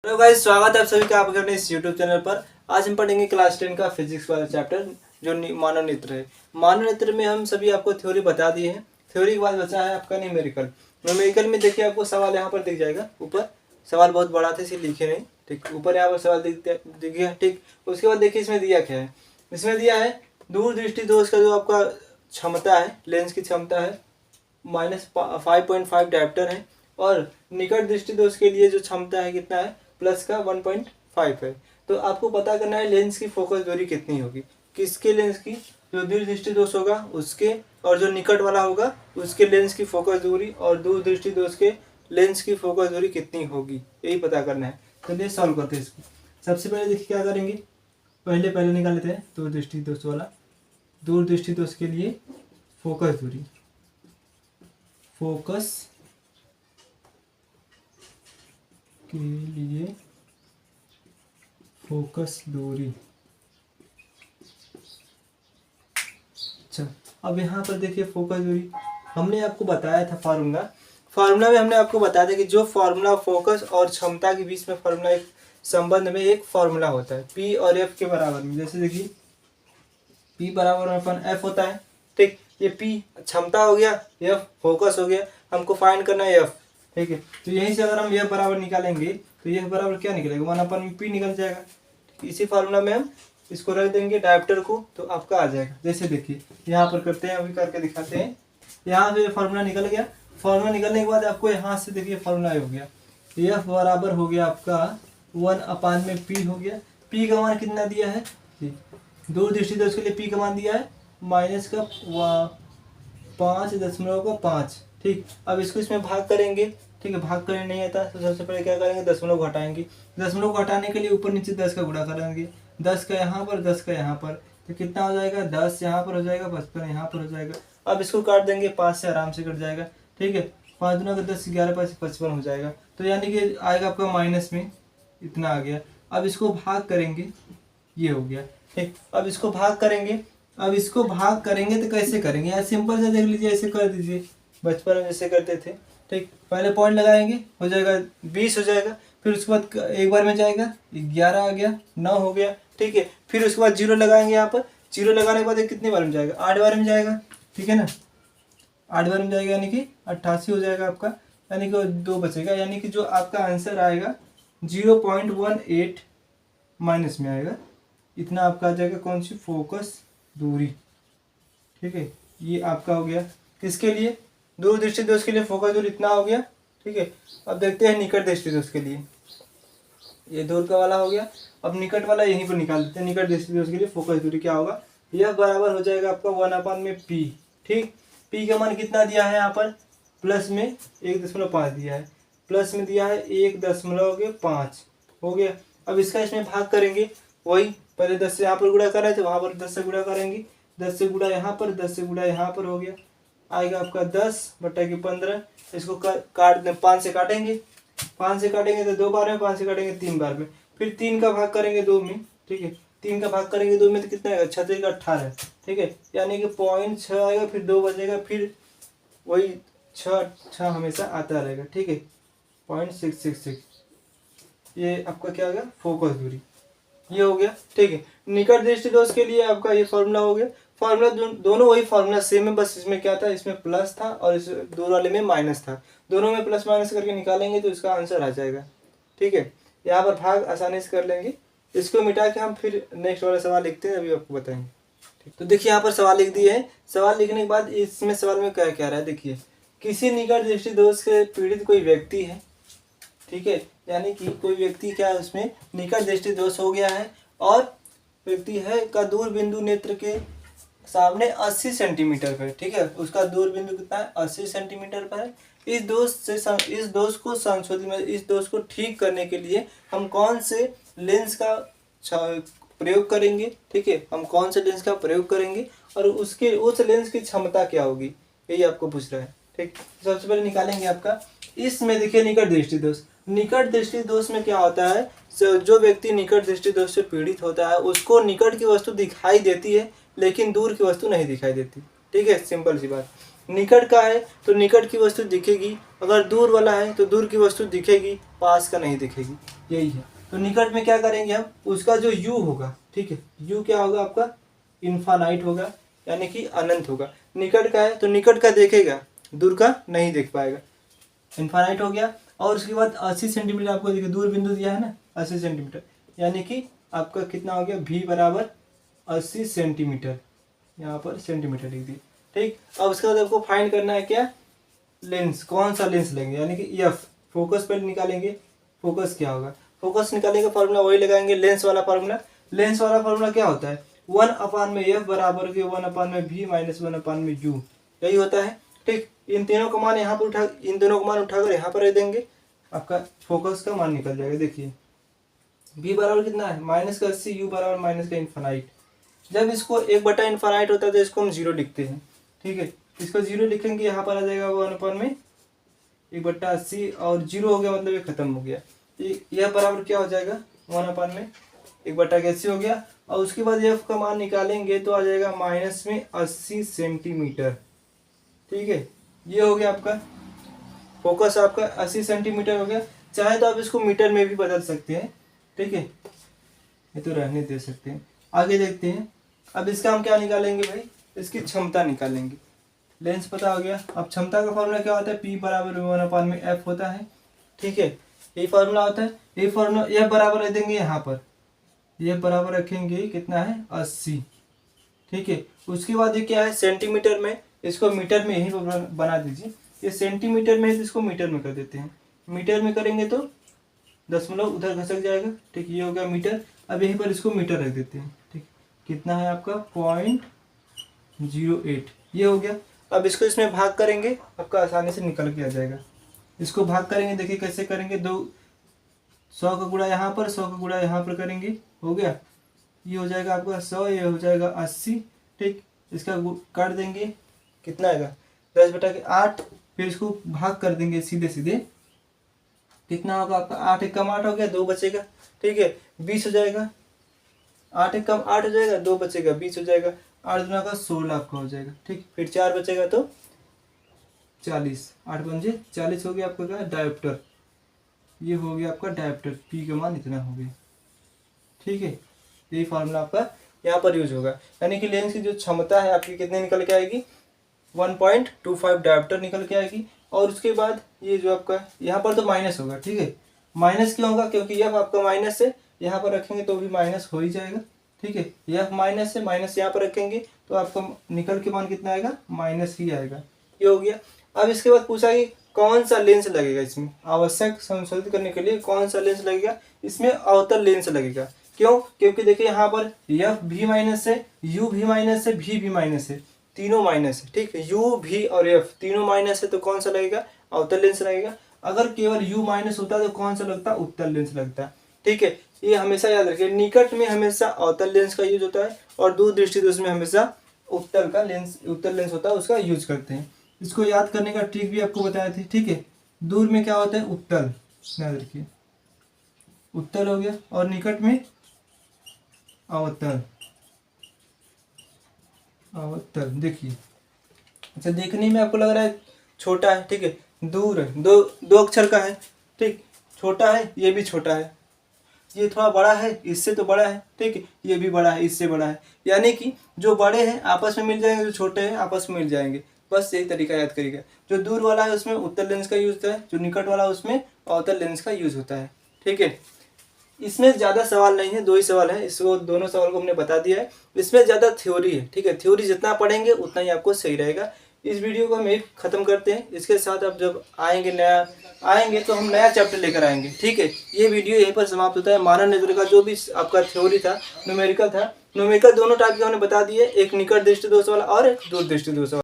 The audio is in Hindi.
हेलो गाइस, स्वागत है आप सभी का आपके अपने इस यूट्यूब चैनल पर। आज हम पढ़ेंगे क्लास 10 का फिजिक्स वाला चैप्टर जो मानव नेत्र है। मानव नेत्र में हम सभी आपको थ्योरी बता दिए हैं। थ्योरी के बाद बचा है आपका न्यूमेरिकल। न्यूमेरिकल में देखिए आपको सवाल यहाँ पर दिख जाएगा। ऊपर सवाल बहुत बड़ा था इसलिए लिखे नहीं, ठीक। ऊपर यहाँ पर सवाल दिख गया, ठीक। उसके बाद देखिए इसमें दिया क्या है। इसमें दिया है दूरदृष्टि दोष का जो आपका क्षमता है, लेंस की क्षमता है -5.5 डायप्टर है, और निकट दृष्टि दोष के लिए जो क्षमता है कितना है, प्लस का 1.5 है। तो आपको पता करना है लेंस की फोकस दूरी कितनी होगी, किसके लेंस की, जो दूर दृष्टि दोष होगा उसके, और जो निकट वाला होगा उसके लेंस की फोकस दूरी, और दूर दृष्टि दोष के लेंस की फोकस दूरी कितनी होगी, यही पता करना है। चलिए सॉल्व करते हैं इसको। सबसे पहले देखिए क्या करेंगे, पहले निकाल लेते हैं दूर दृष्टि दोष वाला। दूर दृष्टि दोष के लिए फोकस दूरी, फोकस के लिए फोकस दूरी। अच्छा, अब यहाँ पर देखिए फोकस दूरी हमने आपको बताया था फार्मूला में हमने आपको बताया था कि जो फार्मूला फोकस और क्षमता के बीच में फार्मूला एक संबंध में एक फार्मूला होता है P और F के बराबर में। जैसे देखिए P बराबर अपन F होता है, ठीक। ये P क्षमता हो गया, F फोकस हो गया, हमको फाइंड करना है F, ठीक है। तो यहीं से अगर हम F बराबर निकालेंगे तो F बराबर क्या निकलेगा, 1/P निकल जाएगा। इसी फार्मूला में हम इसको रख देंगे डायप्टर को, तो आपका आ जाएगा। जैसे देखिए यहाँ पर करते हैं, अभी करके दिखाते हैं। यहाँ से फार्मूला निकल गया। फार्मूला निकलने के बाद आपको यहाँ से देखिए फार्मूला हो गया, F बराबर हो गया आपका 1/P हो गया। P का मान कितना दिया है, दूर दृष्टि दोष के लिए P का मान दिया है -5.5, ठीक। अब इसको इसमें भाग करेंगे, ठीक है। भाग करने नहीं आता तो सबसे पहले क्या करेंगे, दशमलव घटाएंगे। दशमलव घटाने के लिए ऊपर नीचे 10 का गुणा करेंगे, 10 का यहाँ पर, 10 का यहाँ पर, तो कितना हो जाएगा, 10 यहाँ पर हो जाएगा, 55 यहाँ पर हो जाएगा। अब इसको काट देंगे, 5 से आराम से कट जाएगा, ठीक है। 5 दूना का 10, 11 5 55 हो जाएगा। तो यानी कि आएगा आपका माइनस में इतना आ गया। अब इसको भाग करेंगे, ये हो गया, ठीक। अब इसको भाग करेंगे, तो कैसे करेंगे, यार सिंपल से देख लीजिए, ऐसे कर दीजिए, बचपन में जैसे करते थे, ठीक। पहले पॉइंट लगाएंगे, हो जाएगा 20 हो जाएगा। फिर उसके बाद एक बार में जाएगा, 11 आ गया, 9 हो गया, ठीक है। फिर उसके बाद 0 लगाएंगे, यहाँ पर 0 लगाने के बाद ये कितने बार में जाएगा, 8 बार में जाएगा, ठीक है ना। 8 बार में जाएगा यानी कि 88 हो जाएगा आपका, यानी कि 2 बचेगा। यानी कि जो आपका आंसर आएगा 0.18 माइनस में आएगा, इतना आपका आ जाएगा कौन सी, फोकस दूरी, ठीक है। ये आपका हो गया किसके लिए, दूर दृष्टि दोष के लिए फोकस दूरी इतना हो गया, ठीक है। अब देखते हैं निकट दृष्टि दोष के लिए, ये दूर का वाला हो गया। अब निकट वाला यहीं पर निकाल देते हैं। निकट दृष्टि दोष के लिए फोकस दूरी क्या होगा, यह बराबर हो जाएगा आपका 1/P, ठीक। P का मान कितना दिया है यहाँ पर, प्लस में 1.5 दिया है, प्लस में दिया है 1.5 हो गया। अब इसका इसमें भाग करेंगे, वही पहले 10 से यहाँ पर गुणा कर रहे थे, वहाँ पर 10 से गुणा करेंगे, 10 से गुणा यहाँ पर, 10 से गुणा यहाँ पर हो गया, आएगा आपका 10/15। इसको काट दें, 5 से काटेंगे, 5 से काटेंगे तो 2 बार में, 5 से काटेंगे 3 बार में। फिर 3 का भाग करेंगे 2 में, ठीक है। 3 का भाग करेंगे 2 में तो कितना आएगा, 6 18, ठीक है। यानी कि 0.6 आएगा, फिर 2 बचेगा, फिर वही 6 हमेशा आता रहेगा, ठीक है। 0.666 ये आपका क्या हो गया, फोकस दूरी, ये हो गया, ठीक है। निकट दृष्टि दोष के लिए आपका ये फॉर्मूला हो गया। फॉर्मूला दोनों वही फॉर्मूला सेम है, बस इसमें क्या था, इसमें प्लस था और इस दूर वाले में माइनस था। दोनों में प्लस माइनस करके निकालेंगे तो इसका आंसर आ जाएगा, ठीक है। यहाँ पर भाग आसानी से कर लेंगे। इसको मिटा के हम फिर नेक्स्ट वाला सवाल लिखते हैं, अभी आपको बताएंगे, ठीक। तो देखिए यहाँ पर सवाल लिख दिए हैं। सवाल लिखने के बाद इसमें सवाल में क्या क्या रहा है, देखिए किसी निकट दृष्टि दोष से पीड़ित कोई व्यक्ति है, ठीक है। यानी कि कोई व्यक्ति क्या है, उसमें निकट दृष्टि दोष हो गया है, और व्यक्ति है का दूर बिंदु नेत्र के सामने 80 सेंटीमीटर पर, ठीक है। उसका दूर बिंदु कितना है, 80 सेंटीमीटर पर है। इस दोष को संशोधित में, इस दोष को ठीक करने के लिए हम कौन से लेंस का प्रयोग करेंगे, ठीक है। हम कौन से लेंस का प्रयोग करेंगे और उस लेंस की क्षमता क्या होगी, यही आपको पूछ रहा है, ठीक। सबसे पहले निकालेंगे आपका, इसमें देखिए निकट दृष्टि दोष। निकट दृष्टि दोष में क्या होता है, जो व्यक्ति निकट दृष्टि दोष से पीड़ित होता है उसको निकट की वस्तु दिखाई देती है लेकिन दूर की वस्तु नहीं दिखाई देती, ठीक है। सिंपल सी बात। निकट का है तो निकट की वस्तु दिखेगी, अगर दूर वाला है तो दूर की वस्तु दिखेगी, पास का नहीं दिखेगी, यही है। तो निकट में क्या करेंगे हम, उसका जो u होगा, ठीक है, u क्या होगा आपका, इन्फानाइट होगा, यानी कि अनंत होगा। निकट का है तो निकट का देखेगा, दूर का नहीं देख पाएगा, इन्फानाइट हो गया। और उसके बाद 80 सेंटीमीटर आपको देखिए दूर बिंदु दिया है ना, 80 सेंटीमीटर, यानी कि आपका कितना हो गया, v बराबर 80 सेंटीमीटर, यहाँ पर सेंटीमीटर लिख दिए, ठीक। अब उसके बाद आपको फाइंड करना है क्या, लेंस, कौन सा लेंस लेंगे, यानी कि एफ, फोकस पहले निकालेंगे, फोकस क्या होगा, फोकस निकालेंगे फार्मूला वही लगाएंगे, लेंस वाला फार्मूला। लेंस वाला फार्मूला क्या होता है, 1/f बराबर के 1/v माइनस 1/u, यही होता है, ठीक। इन तीनों का मान यहाँ पर उठा, इन दोनों का मान उठाकर यहाँ पर रख देंगे, आपका फोकस का मान निकल जाएगा। देखिए v बराबर कितना है, -80, u बराबर माइनस का इन्फानाइट। जब इसको 1/, इन्फानाइट होता है तो इसको हम 0 लिखते हैं, ठीक है। इसको 0 लिखेंगे, यहाँ पर आ जाएगा 1/, 1/80, और 0 हो गया मतलब ये खत्म हो गया। यह बराबर क्या हो जाएगा, 1/, 1/80 हो गया। और उसके बाद f का मान निकालेंगे तो आ जाएगा -80 सेंटीमीटर, ठीक है। ये हो गया आपका फोकस, आपका 80 सेंटीमीटर हो गया। चाहे तो आप इसको मीटर में भी बदल सकते हैं, ठीक है, ये तो रहने दे सकते हैं। आगे देखते हैं, अब इसका हम क्या निकालेंगे भाई, इसकी क्षमता निकालेंगे। लेंस पता हो गया, अब क्षमता का फॉर्मूला क्या होता है, P बराबर 1/f होता है, ठीक है, यही फॉर्मूला होता है। ये फॉर्मूला यह बराबर रख देंगे, यहाँ पर यह बराबर रखेंगे कितना है, 80, ठीक है। उसके बाद ये क्या है, सेंटीमीटर में, इसको मीटर में यही बना दीजिए, ये सेंटीमीटर में है तो इसको मीटर में कर देते हैं। मीटर में करेंगे तो दशमलव उधर घसक जाएगा, ठीक, ये हो गया मीटर। अब यहीं पर इसको मीटर रख देते हैं, ठीक, कितना है आपका 0.08, ये हो गया। अब इसको इसमें भाग करेंगे, आपका आसानी से निकल के आ जाएगा। इसको भाग करेंगे, देखिए कैसे करेंगे, 100 का गुणा यहाँ पर, 100 का गुणा यहाँ पर करेंगे, हो गया, ये हो जाएगा आपका 100, ये हो जाएगा 80, ठीक। इसका काट देंगे, कितना आएगा 10/8, फिर इसको भाग कर देंगे सीधे सीधे, कितना होगा आपका 8 1 कम 8 हो गया, 2 बचेगा, ठीक है, 20 हो जाएगा, 8 1 कम 8 हो जाएगा, 2 बचेगा, 20 हो जाएगा, 8 दूना का 16 आपका हो जाएगा, ठीक। फिर 4 बचेगा तो 40, 8 पंजे 40 हो गया आपका क्या, डायोप्टर, ये हो गया आपका डायोप्टर, P का मान इतना हो गया, ठीक है। यही फार्मूला आपका यहाँ पर यूज होगा, यानी कि लेंस की जो क्षमता है आपकी कितने निकल के आएगी, 1.25 डायोप्टर निकल के आएगी। और उसके बाद ये जो आपका यहाँ पर तो माइनस होगा, ठीक है, माइनस क्यों होगा, क्योंकि यह आपका माइनस है, यहाँ पर रखेंगे तो भी माइनस हो ही जाएगा, ठीक है। यह माइनस है, माइनस यहाँ पर रखेंगे तो आपका निकल के मान कितना आएगा, माइनस ही आएगा, ये हो गया। अब इसके बाद पूछा कि कौन सा लेंस लगेगा, इसमें आवश्यक संशोधित करने के लिए कौन सा लेंस लगेगा, इसमें अवतल लेंस लगेगा। क्यों, क्योंकि देखिए यहाँ पर एफ भी माइनस है, यू भी माइनस है, भी माइनस है, तीनों माइनस है, ठीक है। यू भी और एफ तीनों माइनस है तो कौन सा लगेगा, अवतल लेंस लगेगा। अगर केवल यू माइनस होता तो कौन सा लगता, उत्तल लेंस लगता, ठीक है। ये हमेशा याद रखिए, निकट में हमेशा अवतल लेंस का यूज होता है और दूर दृष्टि दोष में हमेशा उत्तल लेंस होता है, उसका यूज करते हैं। इसको याद करने का ट्रिक भी आपको बताया थे, ठीक है। दूर में क्या होता है, उत्तल, याद रखिए, उत्तल हो गया, और निकट में अवतल, अवतल। देखिए, अच्छा देखने में आपको लग रहा है छोटा है, ठीक है, दूर है, दो अक्षर का है, ठीक, छोटा है, ये भी छोटा है, ये थोड़ा बड़ा है, इससे तो बड़ा है, ठीक है, ये भी बड़ा है, इससे बड़ा है, यानी कि जो बड़े हैं आपस में मिल जाएंगे, जो छोटे हैं आपस में मिल जाएंगे, बस यही तरीका याद करिएगा। जो दूर वाला है उसमें उत्तल लेंस का यूज होता है, जो निकट वाला है उसमें अवतल लेंस का यूज होता है, ठीक है। इसमें ज़्यादा सवाल नहीं है, 2 ही सवाल है, इसको दोनों सवाल को हमने बता दिया है। इसमें ज़्यादा थ्योरी है, ठीक है, थ्योरी जितना पढ़ेंगे उतना ही आपको सही रहेगा। इस वीडियो को हम यही खत्म करते हैं। इसके साथ अब जब आएंगे तो हम नया चैप्टर लेकर आएंगे, ठीक है। ये वीडियो यहीं पर समाप्त होता है। मानव नेत्र का जो भी आपका थ्योरी था, न्यूमेरिकल था, न्यूमेरिकल दोनों टाइप के हमने बता दिए, एक निकट दृष्टि दोष वाला और एक दूर दृष्टि दोष वाला।